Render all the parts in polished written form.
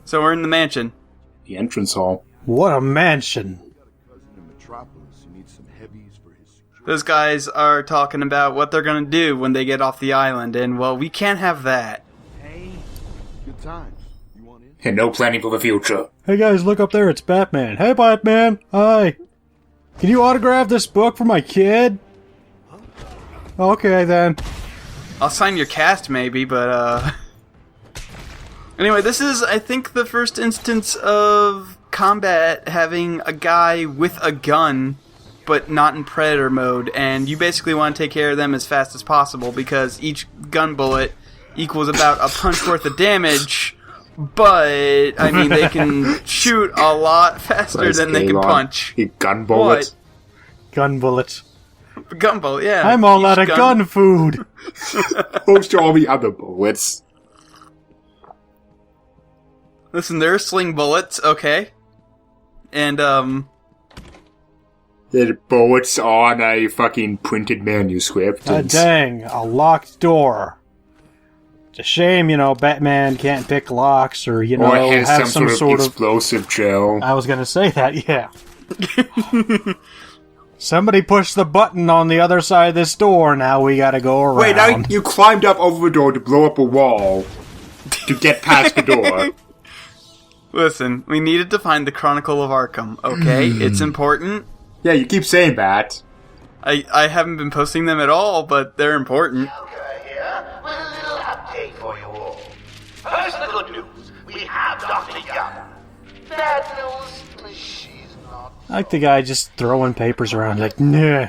So we're in the mansion. The entrance hall. What a mansion. Those guys are talking about what they're going to do when they get off the island, and, well, we can't have that. Hey, good times. You want in? And no planning for the future. Hey guys, look up there, it's Batman. Hey Batman, hi. Can you autograph this book for my kid? Okay then. I'll sign your cast, maybe, but, Anyway, this is, I think, the first instance of combat having a guy with a gun, but not in Predator mode, and you basically want to take care of them as fast as possible, because each gun bullet equals about a punch worth of damage, but, I mean, they can shoot a lot faster than they can punch. Gun bullets? What? Gun bullets. Gun bullet, yeah. I'm all out of gun food. Most all the other bullets. Listen, there are sling bullets, okay? And, The bullets on a fucking printed manuscript. Dang, a locked door. It's a shame, Batman can't pick locks or, or has have some sort of explosive gel. I was gonna say that, yeah. Somebody pushed the button on the other side of this door, now we gotta go around. Wait, now you climbed up over the door to blow up a wall to get past the door. Listen, we needed to find the Chronicle of Arkham, okay? It's important. Yeah, you keep saying that. I haven't been posting them at all, but they're important. Joker here with a little update for you all. First, the good news. We have Dr. Young. Bad news, she's not. I like the guy just throwing papers around like, nah.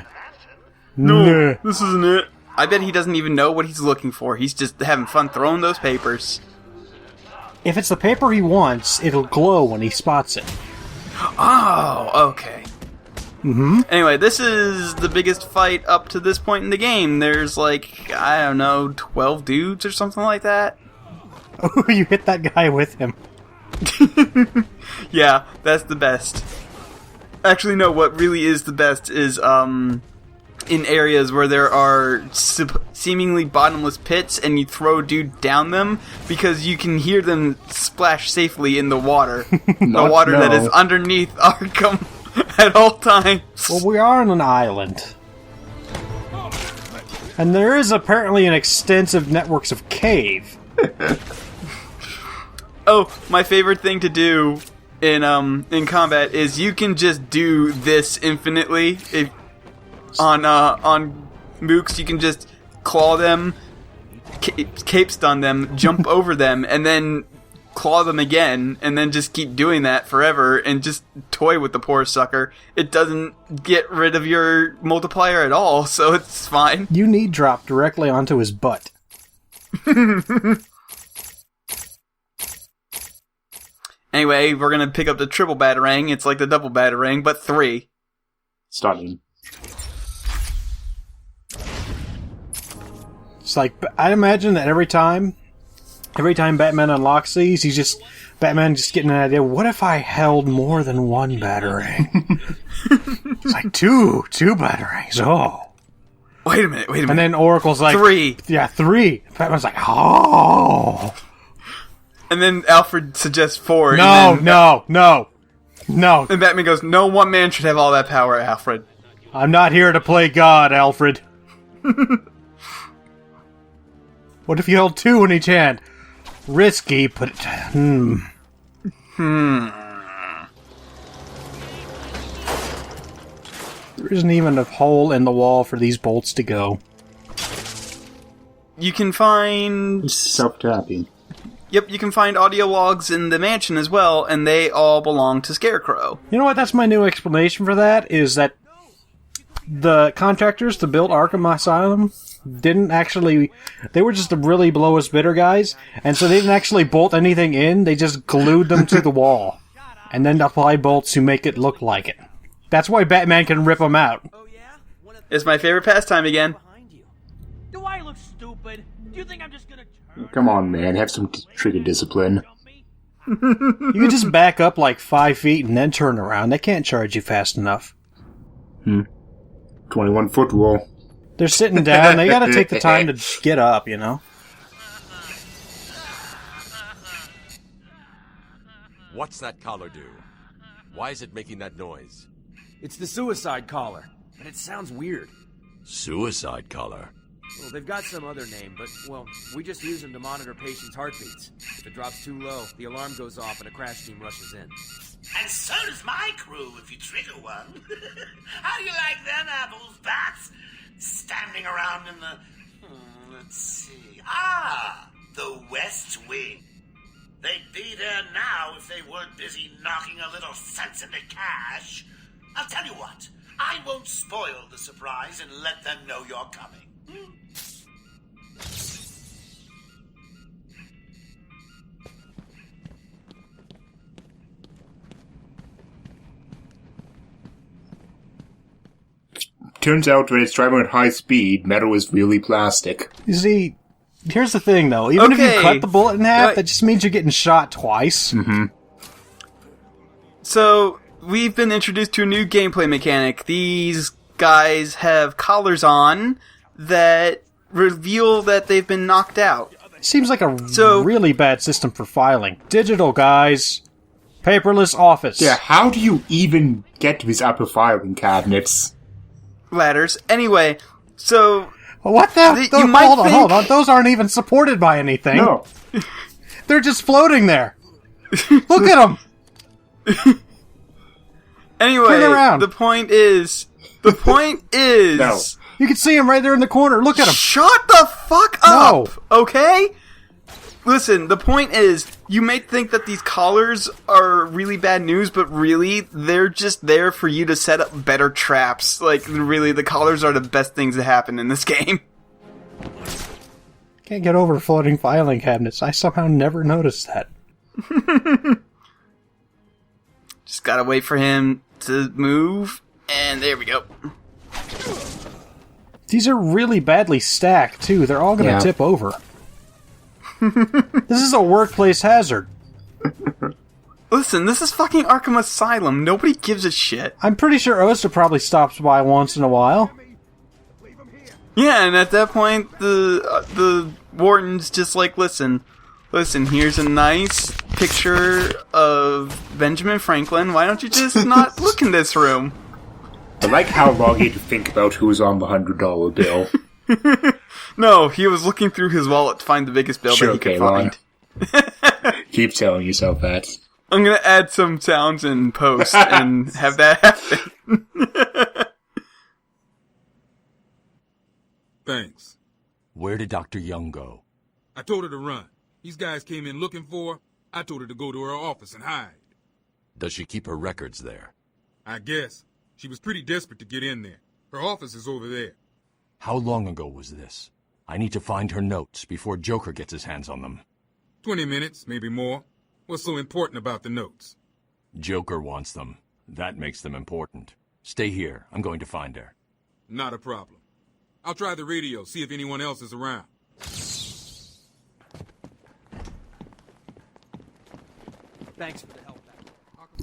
No, this isn't it. I bet he doesn't even know what he's looking for. He's just having fun throwing those papers. If it's the paper he wants, it'll glow when he spots it. Oh, okay. Mm-hmm. Anyway, this is the biggest fight up to this point in the game. There's like, I don't know, 12 dudes or something like that. Oh, you hit that guy with him. Yeah, that's the best. Actually, no, what really is the best is, in areas where there are seemingly bottomless pits and you throw a dude down them because you can hear them splash safely in the water. The water that is underneath Arkham at all times. Well, we are on an island. And there is apparently an extensive networks of cave. Oh, my favorite thing to do in combat is you can just do this infinitely. On mooks, you can just claw them, cape stun them, jump over them, and then claw them again, and then just keep doing that forever, and just toy with the poor sucker. It doesn't get rid of your multiplier at all, so it's fine. You need drop directly onto his butt. Anyway, we're gonna pick up the triple batarang. It's like the double batarang, but 3. Stunning. It's like, I imagine that every time Batman unlocks these, Batman just getting an idea, what if I held more than one batarang? It's like, two batarangs, oh. Wait a minute. And then Oracle's like... 3. Yeah, 3. Batman's like, oh. And then Alfred suggests 4. No. And Batman goes, no one man should have all that power, Alfred. I'm not here to play God, Alfred. What if you held 2 in each hand? Risky, but... There isn't even a hole in the wall for these bolts to go. You can find... Self-tapping. Yep, you can find audio logs in the mansion as well, and they all belong to Scarecrow. You know what? That's my new explanation for that, is that the contractors to build Arkham Asylum didn't actually... They were just the really lowest bidder guys, and so they didn't actually bolt anything in, they just glued them to the wall. And then applied bolts to make it look like it. That's why Batman can rip them out. It's my favorite pastime again. Do I look stupid? Do you think I'm just gonna turn? Come on, man. Have some trigger discipline. You can just back up like 5 feet and then turn around. They can't charge you fast enough. 21-foot rule. They're sitting down. They gotta take the time to get up, you know? What's that collar do? Why is it making that noise? It's the suicide collar, but it sounds weird. Suicide collar? Well, they've got some other name, but, well, we just use them to monitor patients' heartbeats. If it drops too low, the alarm goes off and a crash team rushes in. And so does my crew if you trigger one. How do you like them apples, bats? Standing around in the... let's see... the West Wing. They'd be there now if they weren't busy knocking a little sense into cash. I'll tell you what, I won't spoil the surprise and let them know you're coming. Turns out when it's driving at high speed, metal is really plastic. You see, here's the thing, though. Even if you Okay. cut the bullet in half, that just means you're getting shot twice. Mm-hmm. So, we've been introduced to a new gameplay mechanic. These guys have collars on that reveal that they've been knocked out. Seems like a So- really bad system for filing. Digital, guys. Paperless office. Yeah, how do you even get to these upper filing cabinets? Ladders. Anyway, so... What the? You might Hold on. think- Those aren't even supported by anything. No. They're just floating there. Look at them. Anyway, Turn around. the point is... No. You can see them right there in the corner. Look at them. Shut the fuck No. up! Okay? Listen, the point is, you may think that these collars are really bad news, but really, they're just there for you to set up better traps. Like, really, the collars are the best things that happen in this game. Can't get over floating filing cabinets. I somehow never noticed that. Just gotta wait for him to move, and there we go. These are really badly stacked, too. They're all going to tip over. This is a workplace hazard. Listen, this is fucking Arkham Asylum. Nobody gives a shit. I'm pretty sure Osta probably stops by once in a while. Yeah, and at that point, the warden's just like, listen, here's a nice picture of Benjamin Franklin. Why don't you just not look in this room? I like how long he had to think about who was on the $100 bill. No, he was looking through his wallet to find the biggest bill Sure, that he could okay, find. Keep telling yourself that. I'm gonna add some sounds in post and have that happen. Thanks. Where did Dr. Young go? I told her to run. These guys came in looking for her. I told her to go to her office and hide. Does she keep her records there? I guess. She was pretty desperate to get in there. Her office is over there. How long ago was this? I need to find her notes before Joker gets his hands on them. 20 minutes, maybe more. What's so important about the notes? Joker wants them. That makes them important. Stay here. I'm going to find her. Not a problem. I'll try the radio, see if anyone else is around. Thanks for the help.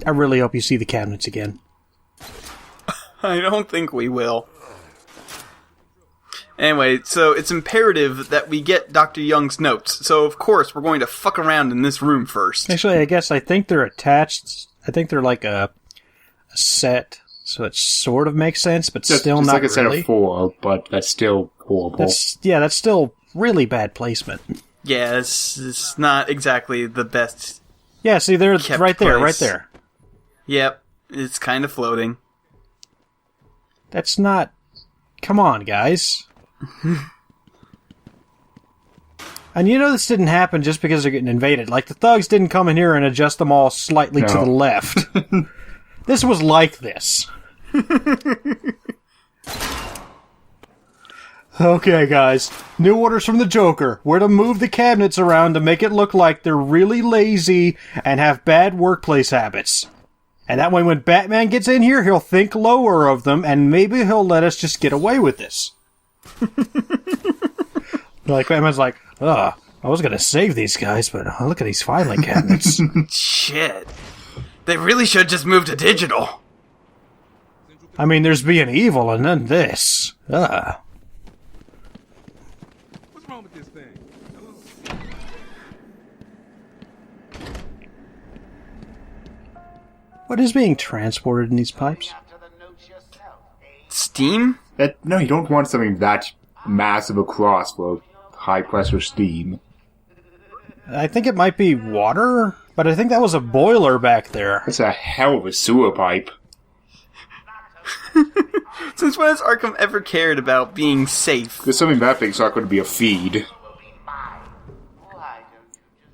I really hope you see the cabinets again. I don't think we will. Anyway, so it's imperative that we get Dr. Young's notes. So, of course, we're going to fuck around in this room first. Actually, I think they're attached. I think they're like a set, so it sort of makes sense, but still It's not like a set really. of 4, but that's still horrible. That's still really bad placement. Yeah, it's not exactly the best. Yeah, see, they're Kept right there, place. right there. Yep, it's kind of floating. That's not... Come on, guys. And you know this didn't happen just because they're getting invaded. Like, the thugs didn't come in here and adjust them all slightly to No. the left. This was like this. Okay, guys. New orders from the Joker. We're to move the cabinets around to make it look like they're really lazy and have bad workplace habits. And that way when Batman gets in here, he'll think lower of them, and maybe he'll let us just get away with this. Like, Batman's like, I was gonna save these guys, but look at these filing cabinets. Shit. They really should just move to digital. I mean, there's being evil, and then this. What's wrong with this thing? What is being transported in these pipes? Steam? No, you don't want something that massive across for high-pressure steam. I think it might be water, but I think that was a boiler back there. That's a hell of a sewer pipe. Since when has Arkham ever cared about being safe? There's something that big's not going to be a feed.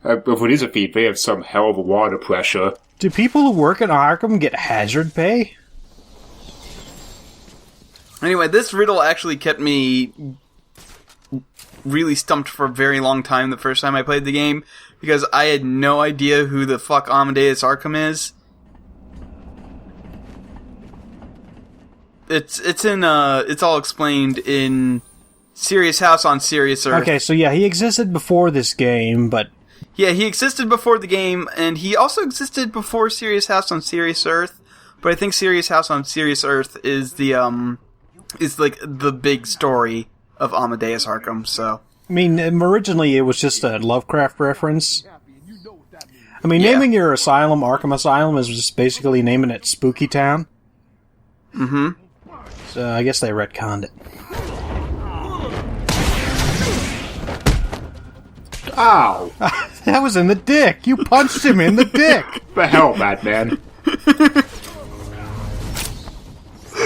If it is a feed, they have some hell of a water pressure. Do people who work at Arkham get hazard pay? Anyway, this riddle actually kept me really stumped for a very long time the first time I played the game, because I had no idea who the fuck Amadeus Arkham is. It's all explained in Serious House on Serious Earth. Okay, so yeah, he existed before this game, but... Yeah, he existed before the game, and he also existed before Serious House on Serious Earth, but I think Serious House on Serious Earth is the big story of Amadeus Arkham, so... I mean, originally it was just a Lovecraft reference. I mean, naming your asylum Arkham Asylum is just basically naming it Spooky Town. Mm-hmm. So I guess they retconned it. Ow! That was in the dick! You punched him in the dick! The hell, Batman?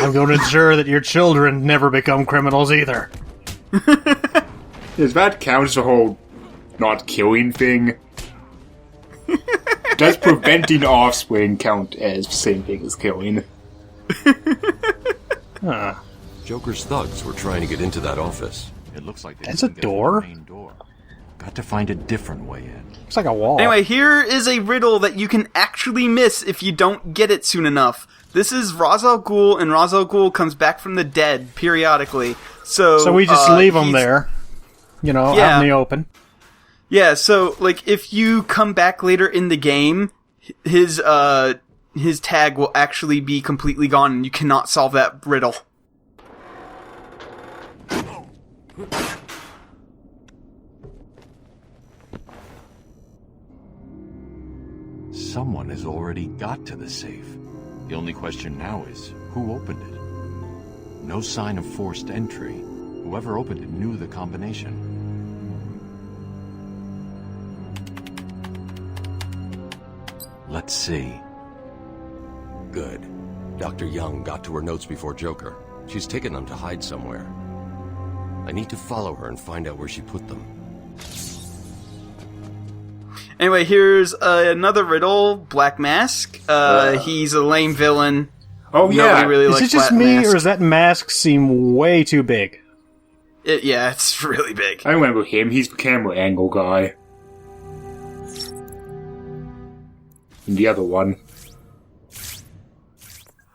I'm going to ensure that your children never become criminals either. Does that count as the whole not killing thing? Does preventing offspring count as the same thing as killing? Huh. Joker's thugs were trying to get into that office. It looks like That's a door? Got to find a different way in. It's like a wall. Anyway, here is a riddle that you can actually miss if you don't get it soon enough. This is Ra's al Ghul, and Ra's al Ghul comes back from the dead periodically. So we just leave him there, out in the open. Yeah, so, if you come back later in the game, his tag will actually be completely gone, and you cannot solve that riddle. Someone has already got to the safe. The only question now is, who opened it? No sign of forced entry. Whoever opened it knew the combination. Let's see. Good. Dr. Young got to her notes before Joker. She's taken them to hide somewhere. I need to follow her and find out where she put them. Anyway, here's another riddle, Black Mask. He's a lame villain. Oh, yeah. Nobody really Is likes it just Black me, Mask. or does that mask seem way too big? Yeah, it's really big. I remember him. He's the camera angle guy. And the other one.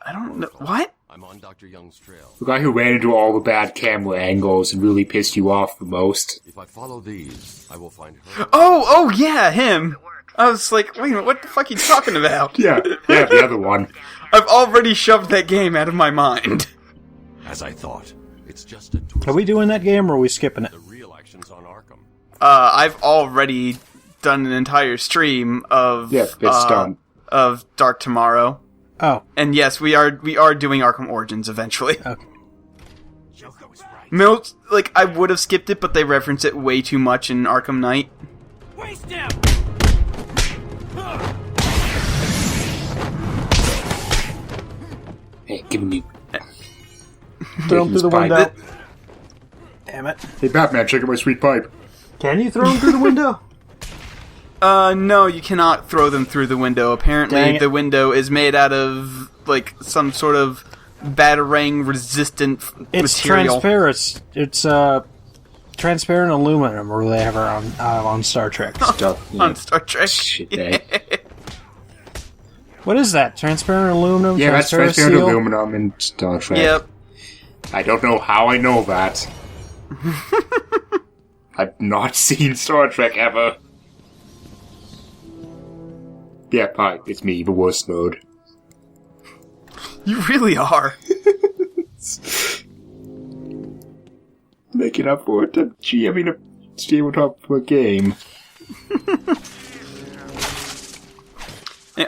I don't know. What? I'm on Dr. Young's trail. The guy who ran into all the bad camera angles and really pissed you off the most. If I follow these, I will find her. Oh, yeah, him. I was like, wait a minute, what the fuck are you talking about? Yeah, the other one. I've already shoved that game out of my mind. As I thought, it's just a twist. Are we doing that game, or are we skipping it? The real action's on Arkham. I've already done an entire stream of it's done. Of Dark Tomorrow. Oh. And yes, we are doing Arkham Origins eventually. Okay. Joker was right. I would have skipped it, but they reference it way too much in Arkham Knight. Waste him! Hey, give me... Throw him through the pipe. window. Damn it. Hey, Batman, check out my sweet pipe. Can you throw him through the window? No, you cannot throw them through the window. Dang Apparently, it. the window is made out of, some sort of batarang-resistant It's material. transparent. It's transparent aluminum, or they have it on Star Trek. Stuff. On Star Trek. Shit, eh? What is that? Transparent aluminum? Yeah, that's transparent steel? aluminum in Star Trek. Yep. I don't know how I know that. I've not seen Star Trek ever. Yeah, hi, it's me, the worst nerd. You really are. Making up for it, GMing a tabletop for a game.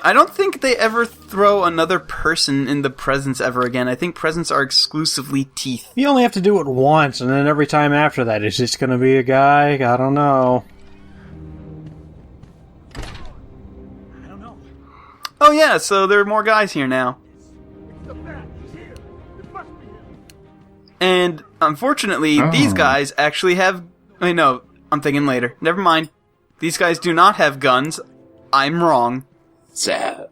I don't think they ever throw another person in the presents ever again. I think presents are exclusively teeth. You only have to do it once, and then every time after that, it's just going to be a guy. I don't know. Oh yeah, so there are more guys here now. And unfortunately, these guys actually have... Wait, no, I'm thinking later. Never mind. These guys do not have guns. I'm wrong. That's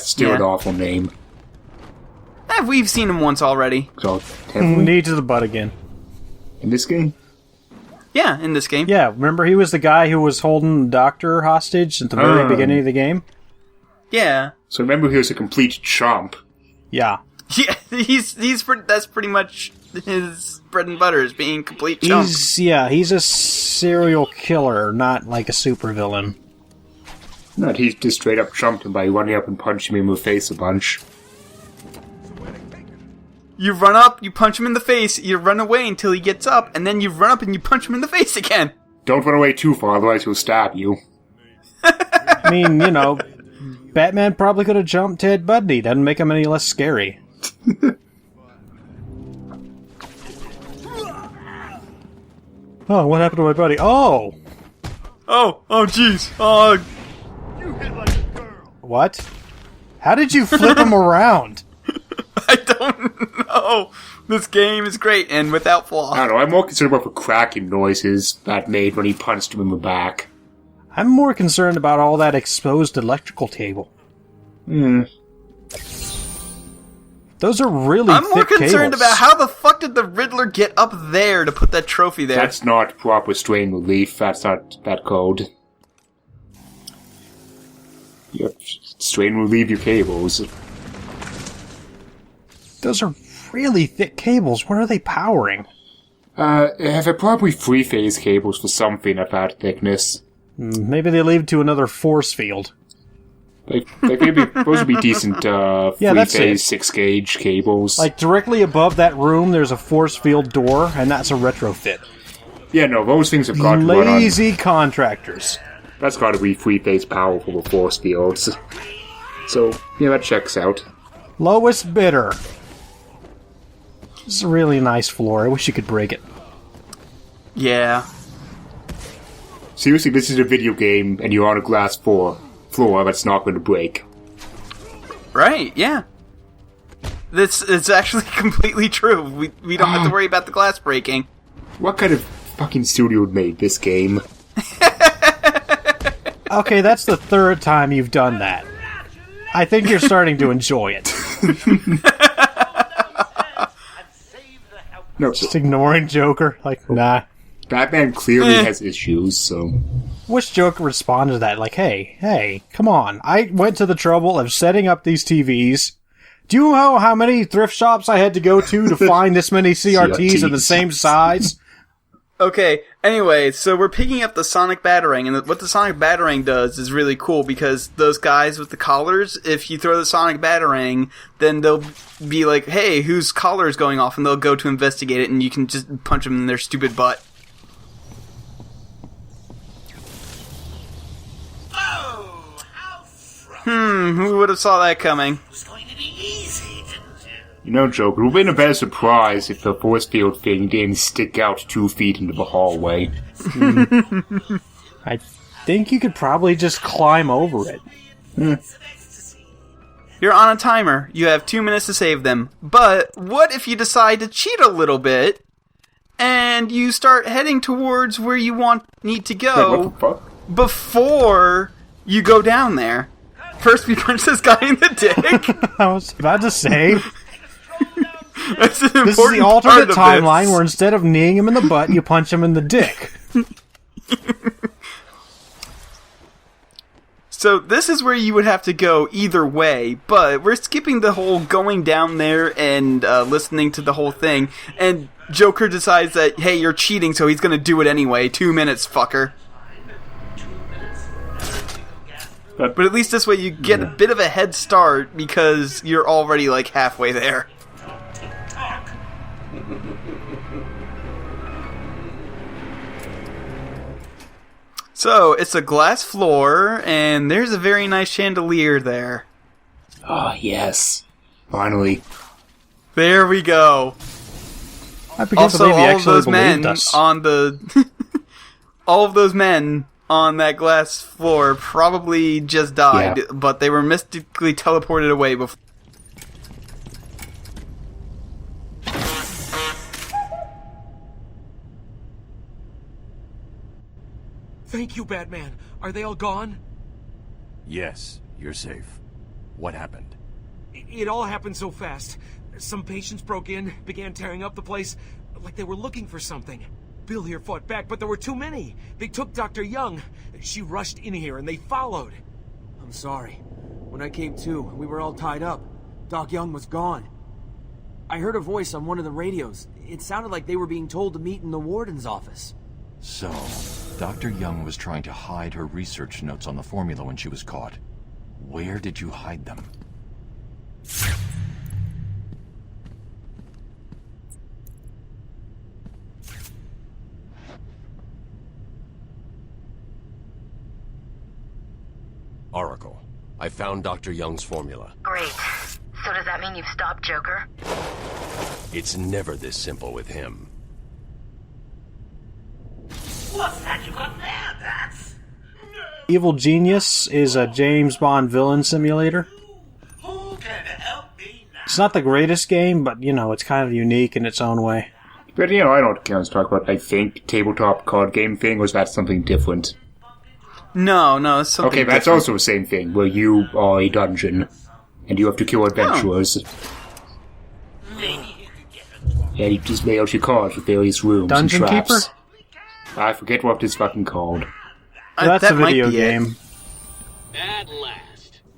still an awful name. We've seen him once already. Knee to the butt again. In this game? Yeah, in this game. Yeah, remember he was the guy who was holding the doctor hostage at the very beginning of the game? Yeah. So remember he was a complete chump. Yeah. Yeah, that's pretty much his bread and butter, is being complete chump. He's a serial killer, not like a supervillain. No, he just straight up chumped him by running up and punching him in the face a bunch. You run up, you punch him in the face, you run away until he gets up, and then you run up and you punch him in the face again. Don't run away too far, otherwise he'll stab you. I mean, Batman probably could have jumped Ted Bundy. Doesn't make him any less scary. Oh, what happened to my buddy? Oh, jeez. Oh. You hit like a girl. What? How did you flip him around? I don't know. This game is great and without flaw. I don't know, I'm more concerned about the cracking noises that made when he punched him in the back. I'm more concerned about all that exposed electrical cable. Those are really I'm more thick concerned cables. about how the fuck did the Riddler get up there to put that trophy there? That's not proper strain relief. That's not that code. You have to strain relieve your cables. Those are really thick cables. What are they powering? They're probably three-phase cables for something at that thickness. Maybe they lead to another force field. They may be supposed to be decent three-phase, 6-gauge cables. Like, directly above that room, there's a force field door, and that's a retrofit. Yeah, no, those things have got to run on... Lazy contractors. That's got to be three-phase power for the force fields. So, yeah, that checks out. Lowest bidder. This is a really nice floor. I wish you could break it. Yeah. Seriously, this is a video game, and you're on a glass floor that's not going to break. Right, yeah. It's actually completely true. We don't have to worry about the glass breaking. What kind of fucking studio made this game? Okay, that's the third time you've done that. I think you're starting to enjoy it. No, just ignoring Joker. Like, nah. Batman clearly has issues, so... Wish Joker responded to that, like, hey, come on. I went to the trouble of setting up these TVs. Do you know how many thrift shops I had to go to find this many CRTs in the same size? Okay, anyway, so we're picking up the Sonic Batarang, and what the Sonic Batarang does is really cool, because those guys with the collars, if you throw the Sonic Batarang, then they'll be like, hey, whose collar is going off, and they'll go to investigate it, and you can just punch them in their stupid butt. Oh, how from... Who would have saw that coming? It was going to be easy, didn't you? You know, Joker, it would have been a better surprise if the force field thing didn't stick out 2 feet into the hallway. I think you could probably just climb over it. You're on a timer. You have 2 minutes to save them. But what if you decide to cheat a little bit, and you start heading towards where you need to go Wait, what the fuck? before you go down there? First, we punch this guy in the dick. I was about to say... This is the alternate timeline where instead of kneeing him in the butt, you punch him in the dick. So this is where you would have to go either way, but we're skipping the whole going down there and listening to the whole thing, and Joker decides that, hey, you're cheating, so he's gonna do it anyway. 2 minutes, fucker. But at least this way you get a bit of a head start, because you're already like halfway there. So, it's a glass floor, and there's a very nice chandelier there. Ah, yes. Finally. There we go. I begin to Also, believe he all of actually those men believed us. on the... all of those men on that glass floor probably just died, Yeah. but they were mystically teleported away before... Thank you, Batman. Are they all gone? Yes, you're safe. What happened? It all happened so fast. Some patients broke in, began tearing up the place, like they were looking for something. Bill here fought back, but there were too many. They took Dr. Young. She rushed in here and they followed. I'm sorry. When I came to, we were all tied up. Doc Young was gone. I heard a voice on one of the radios. It sounded like they were being told to meet in the warden's office. So, Dr. Young was trying to hide her research notes on the formula when she was caught. Where did you hide them? Oracle, I found Dr. Young's formula. Great. So does that mean you've stopped Joker? It's never this simple with him. What's that you got there, Bats? Evil Genius is a James Bond villain simulator. Who can help me now? It's not the greatest game, but, it's kind of unique in its own way. But, I don't count to talk about, I think, tabletop card game thing, or is that something different? No, it's something Okay, that's different. also the same thing, where you are a dungeon, and you have to kill adventurers. And you just lay out your cards with various rooms Dungeon and traps. Keeper? I forget what it's fucking called. That's that a might video be it. game.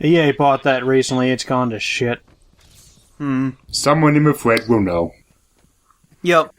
EA bought that recently, it's gone to shit. Someone in the thread will know. Yep.